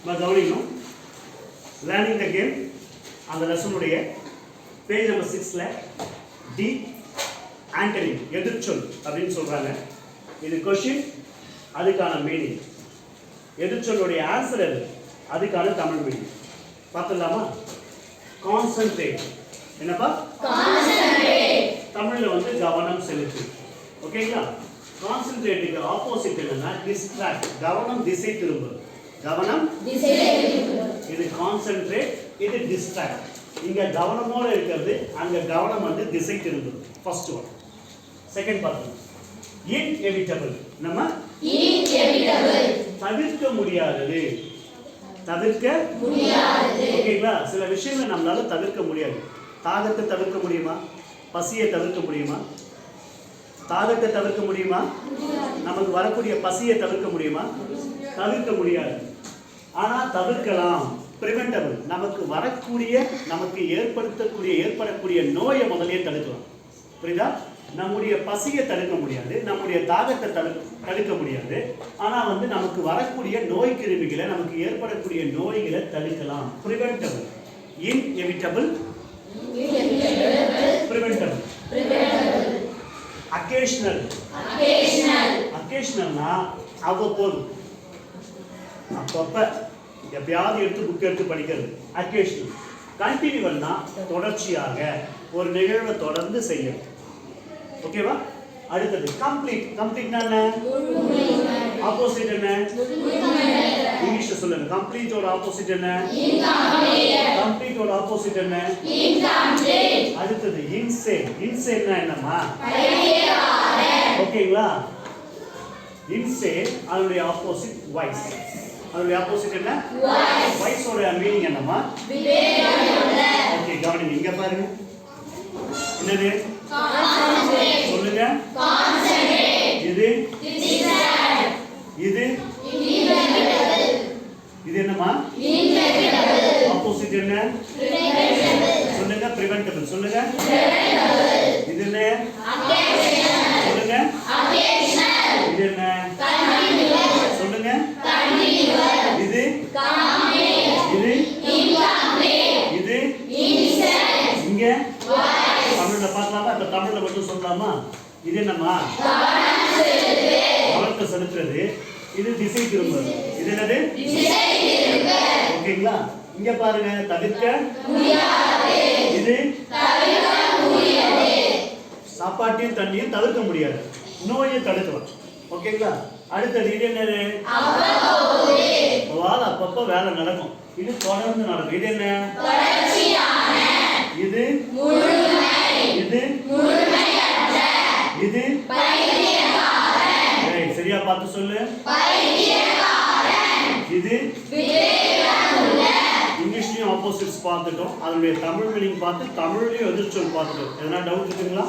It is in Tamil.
கவனிக்கணும். லேர்னிங் த கேம் அந்த லெசனுடைய பேஜ் நம்பர் 6ல டி ஆண்டனிம் எதிர்ச்சொல் அப்படின்னு சொல்றாங்க. இது கொஸ்டின், அதுக்கான மீனிங். எதிர்ச்சொல்லுடைய ஆன்சர் எது, அதுக்கான தமிழ் மீனிங் பார்த்துடலாமா? கான்சென்ட்ரேட். என்னப்பா? தமிழ்ல வந்து கவனம் செலுத்து. ஓகேங்களா? கான்சென்ட்ரேட்டுக்கு ஆப்போசிட் என்னன்னா டிஸ்ட்ராக்ட். கவனம் திசை திரும்பும். கவனம் திசை திரும்பும். இது கான்சென்ட்ரேட், இது டிஸ்ட்ராக்ட். இங்க கவனமோட இருக்கிறது, அங்க கவனம் வந்து திசை திரும்பும். First one. செகண்ட் பாருங்க. இன்எவிட்டபிள். நம்ம இன்எவிட்டபிள் தவிர்க்க முடியாதது. தவிர்க்க முடியாதது. ஓகேங்களா? சில விஷயங்களை நம்மளால தவிர்க்க முடியாது. தாகத்தை தவிர்க்க முடியுமா? பசியை தவிர்க்க முடியுமா? தாகத்தை தவிர்க்க முடியுமா? நமக்கு வரக்கூடிய பசியை தவிர்க்க முடியுமா? தவிர்க்க முடியாது. ஆனா தவிர்க்கலாம். பிரிவென்டபிள். நமக்கு வரக்கூடிய, நமக்கு ஏற்படக்கூடிய நோயை முதலே தடுக்கலாம். புரியுதா? நம்முடைய பசியை தடுக்க முடியாது, நம்முடைய தாகத்தை தடுக்க முடியாது. ஆனா வந்து நமக்கு வரக்கூடிய நோய் கிருமிகளை, நமக்கு ஏற்படக்கூடிய நோய்களை தடுக்கலாம். பிரிவென்டபிள். இன்எவிட்டபிள், பிரிவென்டபிள். அக்கேஷனல். அக்கேஷனல்னா அவ்வப்போது, அப்பப்ப எப்பயாவது எடுத்து புக் எடுத்து படிக்கிறது. அக்கேஷனல். கண்டினியூவல்னா தொடர்ச்சியாக ஒரு நிகழ்வை தொடர்ந்து செய்யறது. ஓகேவா? அடுத்தது கம்ப்ளீட். கம்ப்ளீட்னா என்ன? ஆப்போசிட் என்ன? இங்கிலீஷ்ல சொல்லுங்க. கம்ப்ளீட்டோட ஆப்போசிட் என்ன? கம்ப்ளீட்டோட ஆப்போசிட் என்ன? அடுத்தது இன்சேன். இன்சேன்னா என்னமா? ஓகேங்களா? இன்சேன் அதனுடைய ஆப்போசிட் வைஸ். அதனுடைய ஆப்போசிட் என்ன? வைஸோட மீனிங் என்னமா? ஓகே, கவனிங்க. இங்க பாருங்க. என்னது? சொல்லுங்க. இது இது இது என்னமா? ஆப்போசிட் என்ன? சொல்லுங்க. பிரிவென்டபிள். சொல்லுங்க. இது என்ன? சொல்லுங்க. இது என்ன? சொல்லுங்க. இது இது இது இங்க தமிழ்ல பார்க்கலாமா? இப்ப தமிழ்ல மட்டும் சொல்லலாமா? இது என்னமா? கவனத்தை செலுத்துறது. இது திசை திரும்புறது. இது என்னது? ஓகேங்களா? இங்க பாருங்க. தவிர்க்க இது சாப்பாட்டையும் தண்ணியும் தவிர்க்க முடியாது, நோயை தடுக்கலாம். ஓகேங்களா? அடுத்தது இது என்னது? அப்பப்ப வேலை நடக்கும். இது தொடர்ந்து நடக்கும். இது என்ன? இது இது இது சரியா பார்த்து சொல்லு. இது இங்கிலீஷ்லயும் ஆப்போசிட்ஸ் பார்த்துட்டோம். அதனுடைய தமிழ் மீனிங் பார்த்து தமிழ்லயும் எதிர்ச்சொல் பார்த்துட்டோம். எதனா டவுட் இருக்குங்களா?